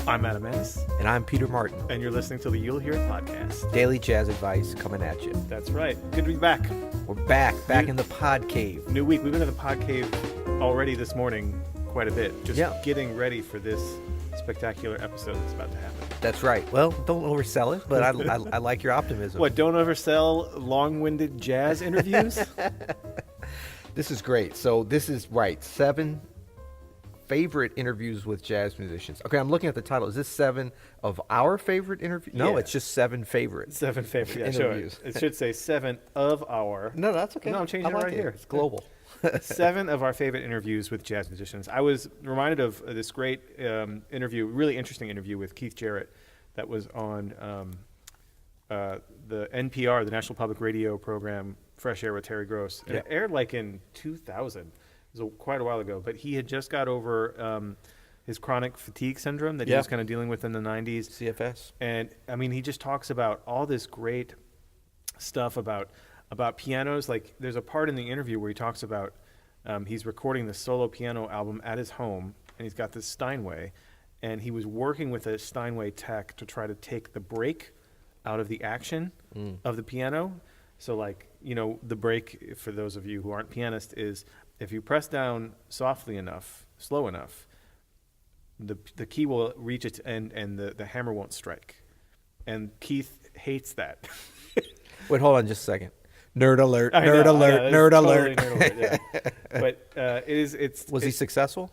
I'm Adam Maness. And I'm Peter Martin. And you're listening to the You'll Hear It podcast. Daily jazz advice coming at you. That's right. Good to be back. We're back in the pod cave. New week. We've been in the pod cave already this morning quite a bit. Just getting ready for this spectacular episode that's about to happen. That's right. Well, don't oversell it, but I like your optimism. What, don't oversell long-winded jazz interviews? This is great. So this is, 7 favorite interviews with jazz musicians. Okay, I'm looking at the title. Is this 7 of our favorite interviews? No, it's just 7 favorites. 7 favorite interviews. It should say 7 of our. No, that's okay. No, I'm changing it right here. It's global. 7 of our favorite interviews with jazz musicians. I was reminded of this great interview, really interesting interview with Keith Jarrett that was on the NPR, the National Public Radio program, Fresh Air with Terry Gross. And it aired like in 2000. It was quite a while ago, but he had just got over his chronic fatigue syndrome that he was kind of dealing with in the 90s. CFS. And, I mean, he just talks about all this great stuff about pianos. Like, there's a part in the interview where he talks about he's recording the solo piano album at his home, and he's got this Steinway, and he was working with a Steinway tech to try to take the break out of the action of the piano. So, like, you know, the break, for those of you who aren't pianists, is if you press down softly enough, slow enough, the key will reach its end and the hammer won't strike. And Keith hates that. Wait, hold on just a second. Nerd alert, nerd alert, nerd totally alert. Nerd alert, yeah. But Was he successful?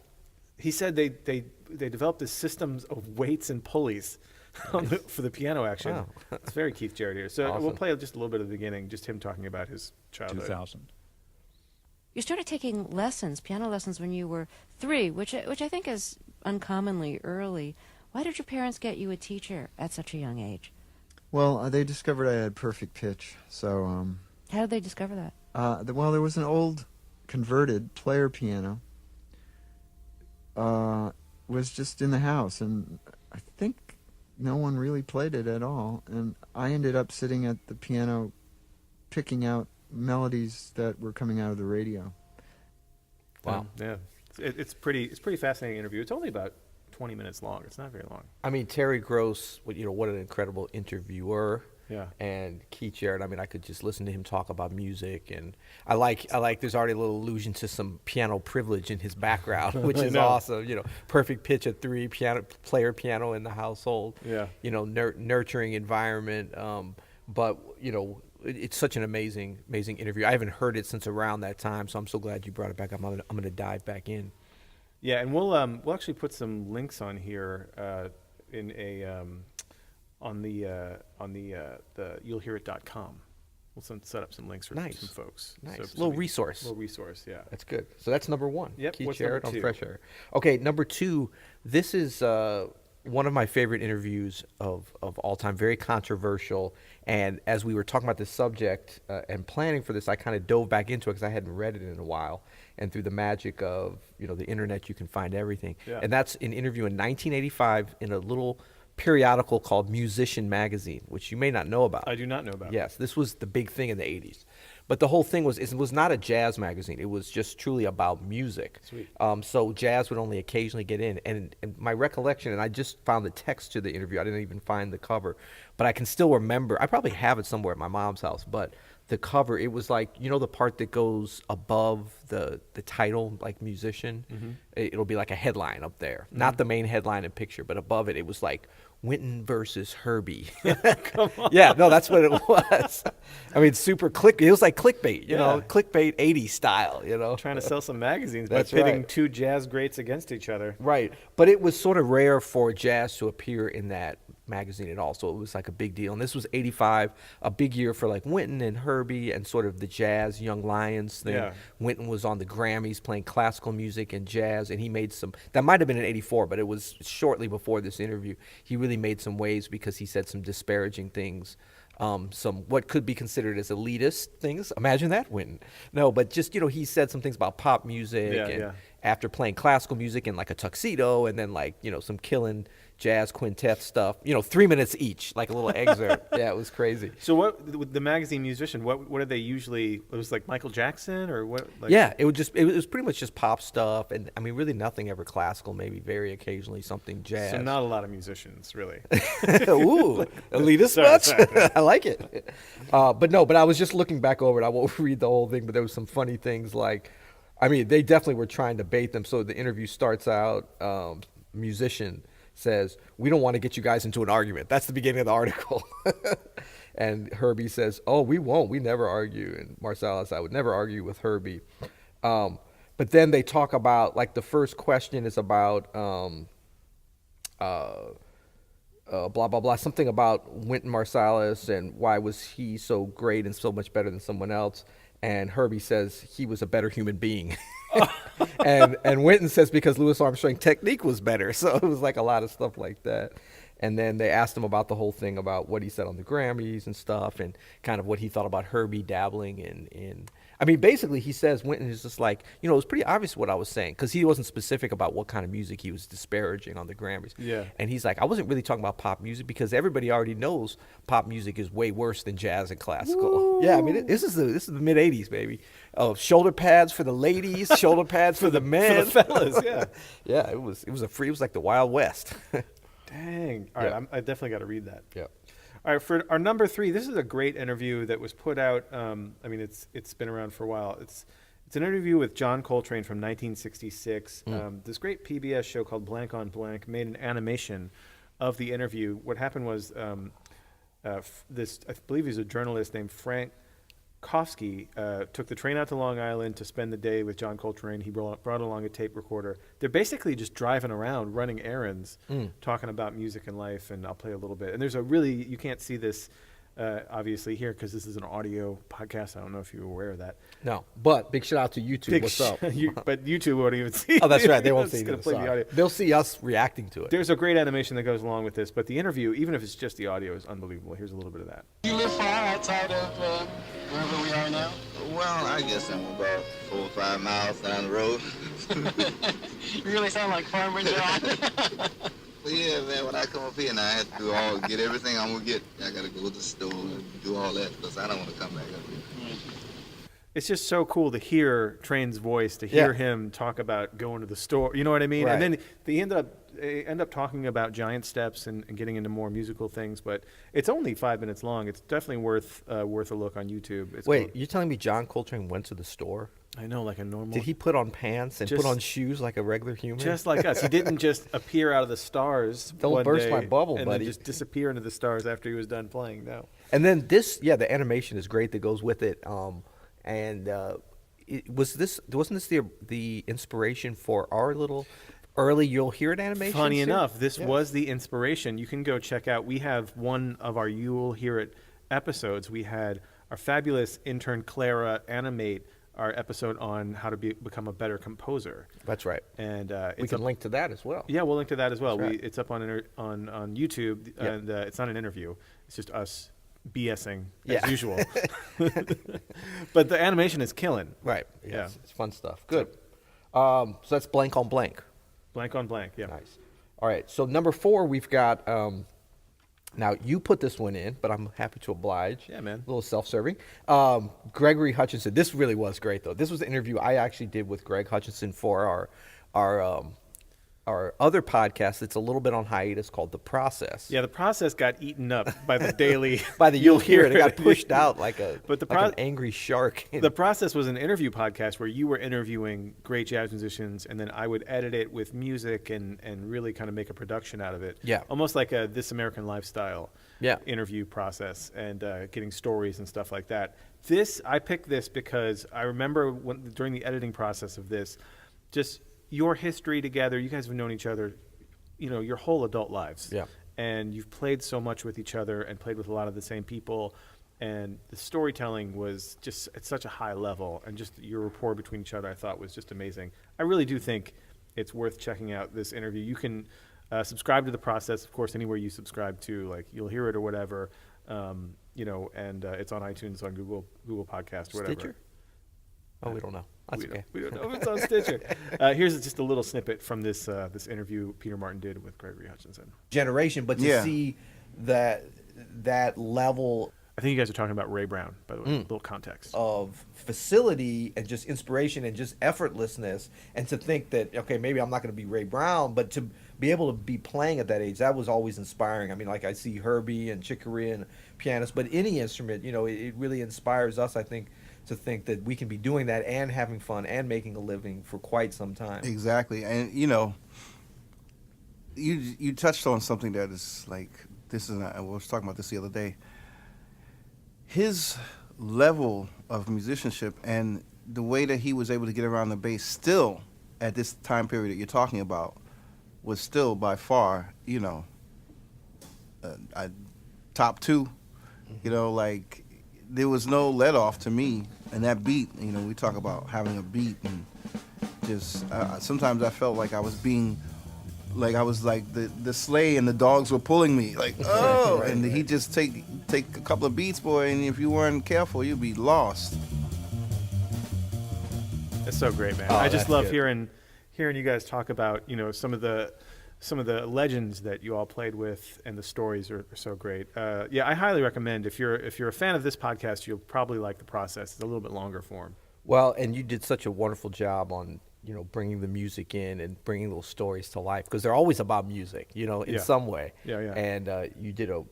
He said they developed this systems of weights and pulleys for the piano action. Wow. It's very Keith Jarrett here. So Awesome. we'll play just a little bit of the beginning, just him talking about his childhood. 2000. You started taking lessons, piano lessons, when you were 3, which I think is uncommonly early. Why did your parents get you a teacher at such a young age? Well, they discovered I had perfect pitch, so... How did they discover that? Well, there was an old converted player piano. Was just in the house, and I think no one really played it at all. And I ended up sitting at the piano picking out melodies that were coming out of the radio. Wow. Yeah. It's pretty fascinating interview. It's only about 20 minutes long. It's not very long. I mean, Terry Gross, what an incredible interviewer. Yeah. And Keith Jarrett, I mean, I could just listen to him talk about music, and I like there's already a little allusion to some piano privilege in his background, which is awesome. Perfect pitch at 3, player piano in the household. Yeah. Nurturing environment. But it's such an amazing interview. I haven't heard it since around that time, so I'm so glad you brought it back. I'm gonna dive back in. Yeah, and we'll actually put some links on here in a on the you'llhearit.com. We'll set up some links for some folks. Nice. So Little resource, yeah. That's good. So that's number 1. Yep. Keith What's Jarrett number on 2? Fresh Air. Okay, number 2. This is one of my favorite interviews of all time. Very controversial. And as we were talking about this subject and planning for this, I kind of dove back into it because I hadn't read it in a while. And through the magic of the internet, you can find everything. Yeah. And that's an interview in 1985 in a little periodical called Musician Magazine, which you may not know about. I do not know about. Yes, this was the big thing in the 80s. But the whole thing was not a jazz magazine. It was just truly about music. Sweet. So jazz would only occasionally get in. And my recollection, and I just found the text to the interview. I didn't even find the cover. But I can still remember. I probably have it somewhere at my mom's house. But the cover, it was like, the part that goes above the title, like musician. Mm-hmm. It'll be like a headline up there. Mm-hmm. Not the main headline and picture, but above it, it was like Wynton versus Herbie. Come on. Yeah, no, that's what it was. I mean, super it was like clickbait, clickbait 80s style, Trying to sell some magazines by That's pitting right. 2 jazz greats against each other. Right. But it was sort of rare for jazz to appear in that magazine at all, so it was like a big deal. And this was 85, a big year for like Wynton and Herbie and sort of the jazz Young Lions thing. Yeah. Wynton was on the Grammys playing classical music and jazz, and he made that might have been in 84, but it was shortly before this interview. He really made some waves because he said some disparaging things, some what could be considered as elitist things. Imagine that, Wynton. No, but just he said some things about pop music after playing classical music in like a tuxedo and then like, some killing jazz quintet stuff, 3 minutes each, like a little excerpt. Yeah, it was crazy. So what with the magazine musician? What did they usually? It was like Michael Jackson or what? Like, Yeah, it was pretty much just pop stuff, and I mean, really nothing ever classical. Maybe very occasionally something jazz. So not a lot of musicians, really. Ooh, elitist Sorry, much? sorry. I like it. But I was just looking back over it. I won't read the whole thing, but there was some funny things like, I mean, they definitely were trying to bait them. So the interview starts out, musician says, "We don't want to get you guys into an argument." That's the beginning of the article. And Herbie says, "Oh, we won't. We never argue." And Marsalis, "I would never argue with Herbie." But then they talk about, like, the first question is about blah, blah, blah, something about Wynton Marsalis and why was he so great and so much better than someone else. And Herbie says he was a better human being. and Wynton says because Louis Armstrong's technique was better. So it was like a lot of stuff like that. And then they asked him about the whole thing about what he said on the Grammys and stuff and kind of what he thought about Herbie dabbling in I mean, basically he says Wynton is just like, it was pretty obvious what I was saying because he wasn't specific about what kind of music he was disparaging on the Grammys. Yeah. And he's like, I wasn't really talking about pop music because everybody already knows pop music is way worse than jazz and classical. Woo. Yeah, I mean, this is the mid '80s, baby. Shoulder pads for the ladies, shoulder pads for the men, for the fellas. Yeah. Yeah, it was like the Wild West. Dang. All right, Yeah. I definitely got to read that. Yeah. All right, for our number 3, this is a great interview that was put out. I mean, it's been around for a while. It's an interview with John Coltrane from 1966. This great PBS show called Blank on Blank made an animation of the interview. What happened was this, I believe he's a journalist named Frank Kofsky, took the train out to Long Island to spend the day with John Coltrane. He brought along a tape recorder. They're basically just driving around, running errands, talking about music and life, and I'll play a little bit. And there's you can't see this obviously here because this is an audio podcast. I don't know if you're aware of that. No, but big shout out to YouTube. What's up? But YouTube won't even see. Oh, that's right. They won't It's see gonna it. play the audio. They'll see us reacting to it. There's a great animation that goes along with this, but the interview, even if it's just the audio, is unbelievable. Here's a little bit of that. You live far outside of wherever we are now? Well, I guess I'm about 4 or 5 miles down the road. You really sound like Farmer John. But yeah, man, when I come up here and I have to get everything I'm gonna get, I gotta go to the store and do all that because I don't want to come back up here. It's just so cool to hear Train's voice, to hear Yeah. him talk about going to the store. You know what I mean? Right. And then they end up talking about giant steps and getting into more musical things. But it's only 5 minutes long. It's definitely worth a look on YouTube. It's Wait, called- you're telling me John Coltrane went to the store? I know, like a normal. Did he put on pants and Just- put on shoes like a regular human? Just like us. He didn't just appear out of the stars. Don't one burst day my bubble, and buddy. then just disappear into the stars after he was done playing. No. And then the animation is great that goes with it. Wasn't this the inspiration for our little early You'll Hear It animation? Funny series? enough, this Yeah. was the inspiration. You can go check out. We have one of our You'll Hear It episodes. We had our fabulous intern Clara animate our episode on how to become a better composer. That's right. And We it's can up, link to that as well. yeah, we'll link to that as well. That's right. It's up on YouTube, Yeah. and it's not an interview. It's just us BSing as Yeah. usual. But the animation is killing. Right. Yeah. Yeah. It's fun stuff. Good. So that's Blank on Blank. Blank on blank. Yeah. Nice. All right. So number 4, we've got. Now you put this one in, but I'm happy to oblige. Yeah, man. A little self-serving. Gregory Hutchinson. This really was great, though. This was an interview I actually did with Greg Hutchinson for our other podcast that's a little bit on hiatus called The Process. Yeah, the process got eaten up by the daily. By the You'll Hear It. It got pushed out like But the an angry shark. The Process was an interview podcast where you were interviewing great jazz musicians, and then I would edit it with music and really kind of make a production out of it. Yeah. Almost like a This American Lifestyle Yeah. interview process and getting stories and stuff like that. I picked this because I remember during the editing process of this, just your history together. You guys have known each other, your whole adult lives. Yeah. And you've played so much with each other and played with a lot of the same people. And the storytelling was just at such a high level, and just your rapport between each other I thought was just amazing. I really do think it's worth checking out this interview. You can subscribe to The Process, of course, anywhere you subscribe to, like You'll Hear It or whatever, and it's on iTunes, on Google Podcast, whatever. Stitcher? Oh, we don't know. That's okay. We don't know if it's on Stitcher. Here's just a little snippet from this this interview Peter Martin did with Gregory Hutchinson. Generation, but to see that level I think you guys are talking about Ray Brown, by the way. A little context. of facility and just inspiration and just effortlessness, and to think that, okay, maybe I'm not going to be Ray Brown, but to be able to be playing at that age, that was always inspiring. I mean, like I see Herbie and Chicory and pianists, but any instrument, it really inspires us, I think, to think that we can be doing that and having fun and making a living for quite some time. Exactly. And, you touched on something that is like, I was talking about this the other day. His level of musicianship and the way that he was able to get around the bass still at this time period that you're talking about was still by far, top two. Like there was no let off to me. And that beat, we talk about having a beat and just sometimes I felt like I was like the sleigh and the dogs were pulling me, like, oh, right, and he'd just take a couple of beats, boy, and if you weren't careful, you'd be lost. That's so great, man. Oh, I just love good. hearing you guys talk about, some of the legends that you all played with, and the stories are so great. I highly recommend, if you're a fan of this podcast, you'll probably like the process. It's a little bit longer form. Well, and you did such a wonderful job on bringing the music in and bringing those stories to life, because they're always about music, in some way. Yeah. And you did a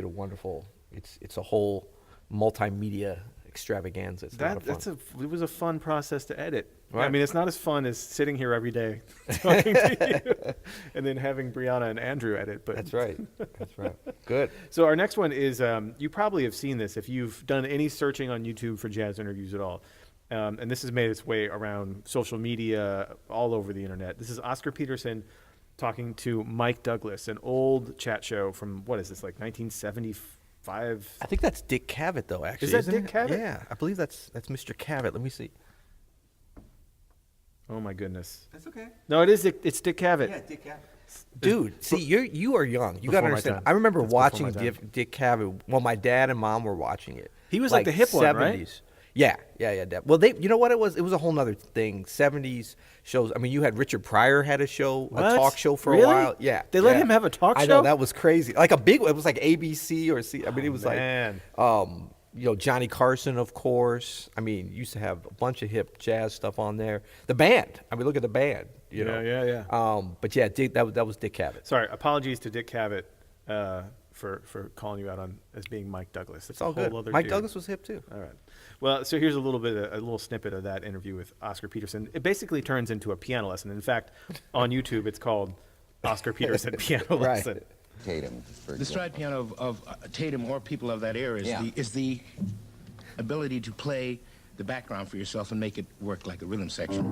wonderful. It's a whole multimedia extravaganza. It's a lot of fun. It was a fun process to edit. Right. I mean, it's not as fun as sitting here every day talking to you, and then having Brianna and Andrew edit. But That's right. That's right. Good. So our next one is, you probably have seen this if you've done any searching on YouTube for jazz interviews at all. And this has made its way around social media, all over the internet. This is Oscar Peterson talking to Mike Douglas, an old chat show from, what is this, like 1975? I think that's Dick Cavett, though. Actually, Is that isn't Dick it? Cavett? Yeah, I believe that's Mr. Cavett. Let me see. Oh my goodness. That's okay. No, it's Dick Cavett. Dick Cavett. Dude, see, you are young. You got Before to my understand. time. I remember That's before watching my time. Dick Cavett. Well, my dad and mom were watching it. He was like the hip one, right? Yeah. Well, you know what it was? It was a whole nother thing. 70s shows. I mean, you had Richard Pryor had a show, What? a talk show for Really? a while. Yeah. They let yeah. him have a talk I show? know, that was crazy. Like it was like ABC or C. I mean, it was man. like, Johnny Carson, of course. I mean, used to have a bunch of hip jazz stuff on there. The band. I mean, look at the band. Yeah. But yeah, that was Dick Cavett. Sorry, apologies to Dick Cavett for calling you out as being Mike Douglas. It's all a whole good. other Mike dude. Douglas was hip too. All right. Well, so here's a little snippet of that interview with Oscar Peterson. It basically turns into a piano lesson. In fact, on YouTube, it's called Oscar Peterson Piano Lesson. Tatum, for The stride piano of Tatum or people of that era is the ability to play the background for yourself and make it work like a rhythm section.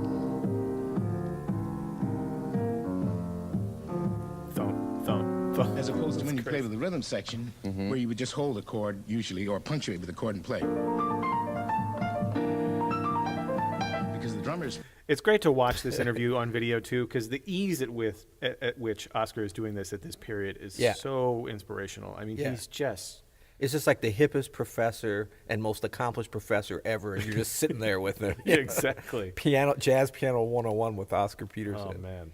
Thump, thump, thump. As opposed to when you crazy. play with the rhythm section, where you would just hold a chord usually, or punctuate with a chord and play. Because the drummers... It's great to watch this interview on video too, because the ease at which Oscar is doing this at this period is so inspirational. I mean, he's just... It's just like the hippest professor and most accomplished professor ever, and you're just sitting there with him. Exactly. Jazz piano 101 with Oscar Peterson. Oh man.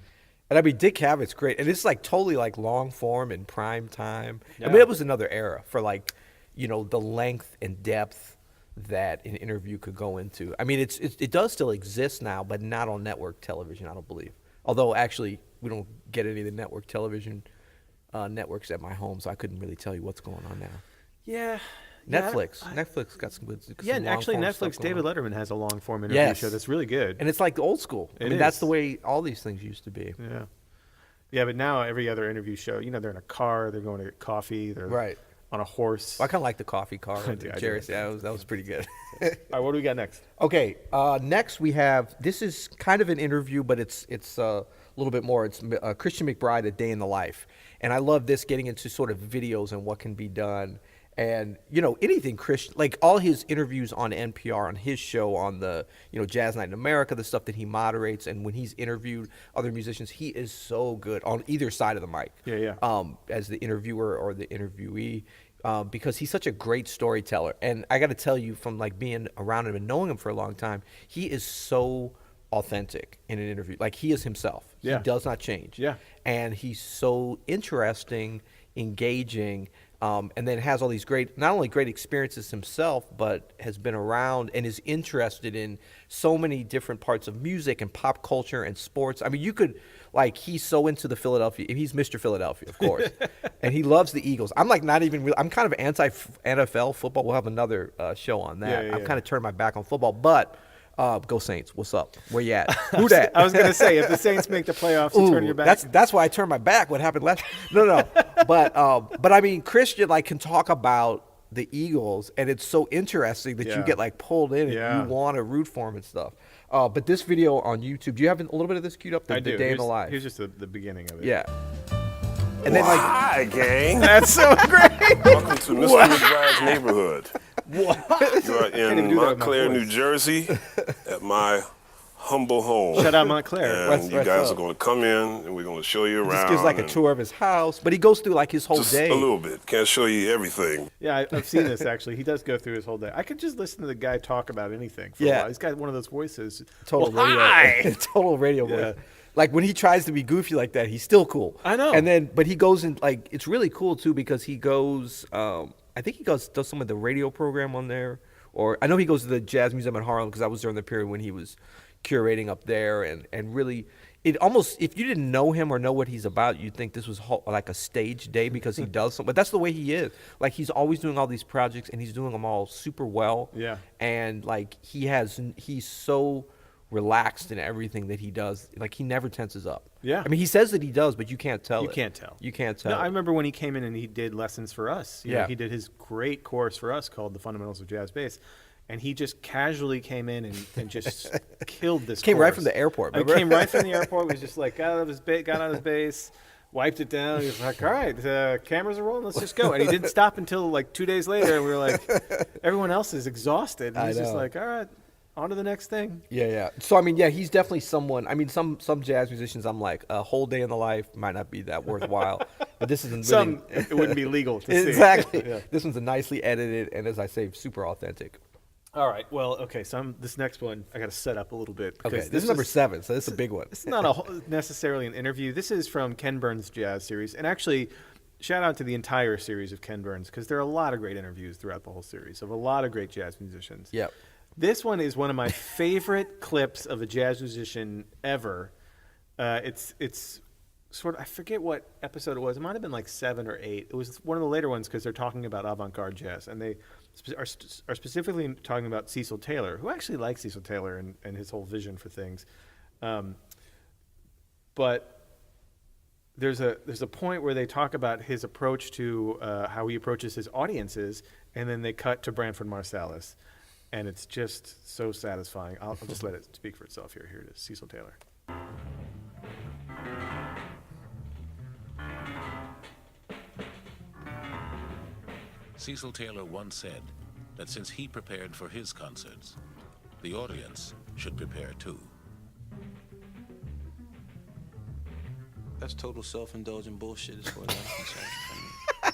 And I mean, Dick Cavett's great, and it's like totally like long form and prime time. Yeah. I mean, it was another era for like, the length and depth that an interview could go into. I mean, it does still exist now, but not on network television, I don't believe. Although actually, we don't get any of the network television networks at my home, so I couldn't really tell you what's going on now. Yeah. Netflix got some good. Yeah, and actually, Netflix. David Letterman has a long form interview show that's really good. And it's like old school. I mean, that's the way all these things used to be. Yeah. Yeah, but now every other interview show, they're in a car, they're going to get coffee, they're on a horse. Well, I kind of like the coffee car. I do. Jarrett, that was pretty good. All right, what do we got next? Okay, next we have, this is kind of an interview, but it's a little bit more. It's Christian McBride, A Day in the Life. And I love this, getting into sort of videos and what can be done. And, anything Christian, like all his interviews on NPR, on his show, on the, Jazz Night in America, the stuff that he moderates, and when he's interviewed other musicians, he is so good on either side of the mic. Yeah. As the interviewer or the interviewee. because he's such a great storyteller. And I got to tell you, from like being around him and knowing him for a long time, he is so authentic in an interview. Like, he is himself. Yeah. He does not change. Yeah. And he's so interesting, engaging, and then has all these great, not only great experiences himself, but has been around and is interested in so many different parts of music and pop culture and sports. I mean, you could, like, he's so into the Philadelphia. He's Mr. Philadelphia, of course. And he loves the Eagles. I'm like not even real. I'm kind of anti-NFL football. We'll have another show on that. Yeah. I've kind of turned my back on football, but go Saints. What's up? Where you at? Who that? I was going to say, if the Saints make the playoffs, you turn your back. That's why I turned my back. What happened last? No. But I mean, Christian like can talk about the Eagles, and it's so interesting that you get like pulled in and you want to root for them and stuff. But this video on YouTube, do you have a little bit of this queued up? I do. The day in the life. Here's just the beginning of it. Yeah. And then like, Hi, gang. That's so great. Welcome to Mr. McBride's neighborhood. What? You are in Montclair, New Jersey, at my humble home. Shout out Montclair. And you guys are going to come in, and we're going to show you around. just gives like a tour of his house, but he goes through like his whole just day. a little bit. Can't show you everything. Yeah, I've seen this actually. He does go through his whole day. I could just listen to the guy talk about anything for a while. He's got one of those voices. Total radio. Hi! Total radio voice. Like when he tries to be goofy like that, he's still cool. I know. And then, but he goes in like, it's really cool too because he goes, I think he does some of the radio program on there. Or I know he goes to the Jazz Museum in Harlem because that was during the period when he was curating up there. And really, it almost, if you didn't know him or know what he's about, you'd think this was like a stage day because he does something. But that's the way he is. Like he's always doing all these projects and he's doing them all super well. Yeah. And like he's so relaxed in everything that he does. Like he never tenses up. Yeah. I mean, he says that he does, but you can't tell. You can't tell. You can't tell. No, I remember when he came in and he did lessons for us. You know, he did his great course for us called The Fundamentals of Jazz Bass. And he just casually came in and just killed this Came course. right from the airport. He came right from the airport. Was just like, got out of his bass, wiped it down. He was like, all right, the cameras are rolling. Let's just go. And he didn't stop until like 2 days later. And we were like, everyone else is exhausted. And he's just like, all right. On to the next thing. Yeah. So, I mean, yeah, he's definitely someone. I mean, some jazz musicians, I'm like, a whole day in the life might not be that worthwhile. But this isn't really. It wouldn't be legal to see. Exactly. Yeah. This one's a nicely edited and, as I say, super authentic. All right. Well, okay. So this next one, I got to set up a little bit. Okay. This is number 7, so this is a big one. It's not necessarily an interview. This is from Ken Burns' jazz series. And actually, shout out to the entire series of Ken Burns because there are a lot of great interviews throughout the whole series of a lot of great jazz musicians. Yep. This one is one of my favorite clips of a jazz musician ever. It's sort of, I forget what episode it was. It might have been like 7 or 8. It was one of the later ones because they're talking about avant-garde jazz. And they are specifically talking about Cecil Taylor, who actually likes Cecil Taylor and his whole vision for things. But there's a point where they talk about his approach to how he approaches his audiences, and then they cut to Branford Marsalis. And it's just so satisfying. I'll just let it speak for itself here. Here it is, Cecil Taylor. Cecil Taylor once said that since he prepared for his concerts, the audience should prepare too. That's total self-indulgent bullshit as far as I'm concerned.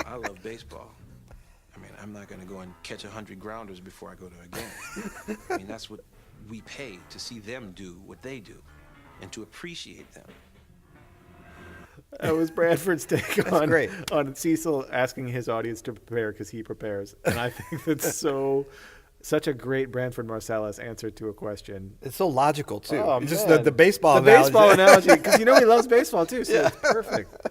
I love baseball. I mean, I'm not going to go and catch 100 grounders before I go to a game. I mean, that's what we pay to see them do what they do and to appreciate them. That was Branford's take on Cecil asking his audience to prepare because he prepares. And I think that's such a great Branford Marsalis answer to a question. It's so logical, too. Oh, just man. the baseball analogy. The baseball analogy, because he loves baseball, too, so it's perfect.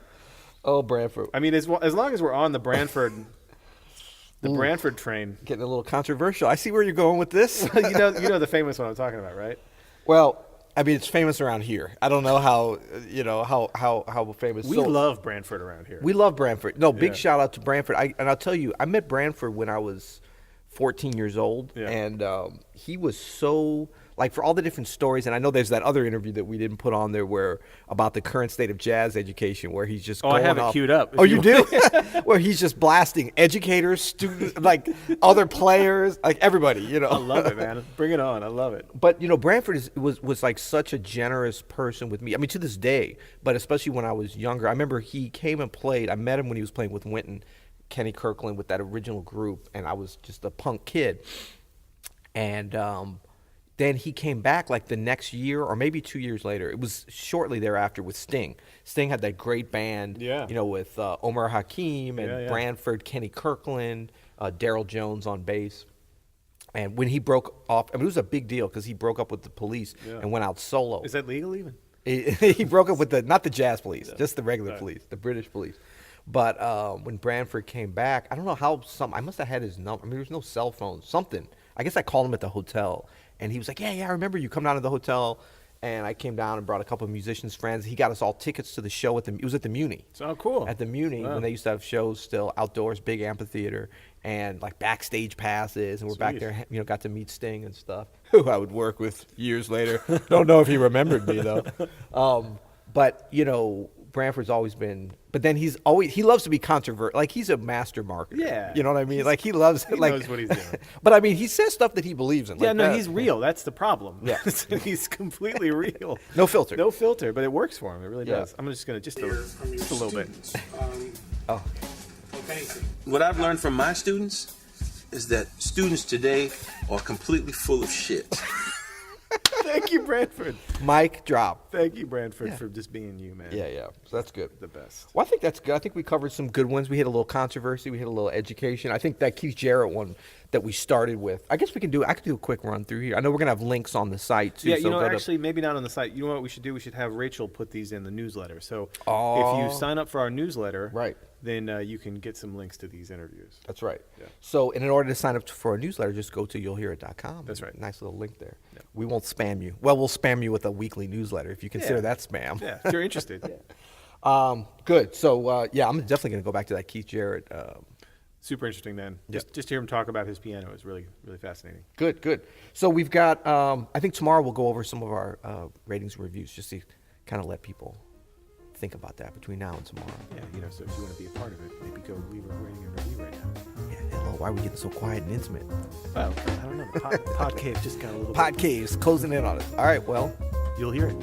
Oh, Branford. I mean, as long as we're on the Branford... Branford train. Getting a little controversial. I see where you're going with this. you know the famous one I'm talking about, right? Well, I mean, it's famous around here. I don't know how famous. We love Branford around here. We love Branford. No, big shout out to Branford. And I'll tell you, I met Branford when I was 14 years old, and he was so, like, for all the different stories, and I know there's that other interview that we didn't put on there where about the current state of jazz education, where he's just going I have off. It queued up. Oh, you do? Where he's just blasting educators, students, like other players, like everybody, I love it, man. Bring it on. I love it. But, Branford was like such a generous person with me. I mean, to this day, but especially when I was younger. I remember he came and played. I met him when he was playing with Wynton. Kenny Kirkland with that original group, and I was just a punk kid. And then he came back like the next year or maybe 2 years later. It was shortly thereafter with Sting. Sting had that great band, with Omar Hakim and Branford, Kenny Kirkland, Daryl Jones on bass. And when he broke off, I mean, it was a big deal because he broke up with the Police and went out solo. Is that legal even? He broke up with not the Jazz Police, just the regular police, the British police. But when Branford came back, I don't know how I must have had his number. I mean, there was no cell phone, something. I guess I called him at the hotel, and he was like, yeah, I remember you come down to the hotel. And I came down and brought a couple of musicians, friends. He got us all tickets to the show it was at the Muni. Oh, cool. At the Muni, when they used to have shows still outdoors, big amphitheater, and like backstage passes. And we're back there, got to meet Sting and stuff, who I would work with years later. Don't know if he remembered me, though. But, Branford's always been, but then he loves to be controversial. Like, he's a master marketer. Yeah. You know what I mean? Like, he loves, he knows what he's doing. But I mean, he says stuff that he believes in. Yeah, like he's real. That's the problem. Yeah. He's completely real. No filter. No filter, but it works for him. It really does. I'm just going to, just a little bit. What I've learned from my students is that students today are completely full of shit. Thank you, Branford. Mic drop. Thank you, Branford, for just being you, man. Yeah. So that's good. The best. Well, I think that's good. I think we covered some good ones. We hit a little controversy. We hit a little education. I think that Keith Jarrett one that we started with, I guess I could do a quick run through here. I know we're going to have links on the site, too. Yeah, so actually, maybe not on the site. You know what we should do? We should have Rachel put these in the newsletter. So if you sign up for our newsletter, then you can get some links to these interviews. That's right. Yeah. So in order to sign up for our newsletter, just go to you'llhearit.com. That's right. Nice little link there. Yeah. We won't spam you. Well, we'll spam you with a weekly newsletter if you consider that spam. Yeah, if you're interested. Good. So, I'm definitely going to go back to that Keith Jarrett. Super interesting, man. Just to hear him talk about his piano is really, really fascinating. Good. So we've got, I think tomorrow we'll go over some of our ratings and reviews just to kind of let people think about that between now and tomorrow. Yeah, so if you want to be a part of it, maybe go leave a rating and review right now. Yeah, hello, why are we getting so quiet and intimate? Well, I don't know. Pod Cave just got a little Pod Cave's closing in on us. All right, well. You'll hear it.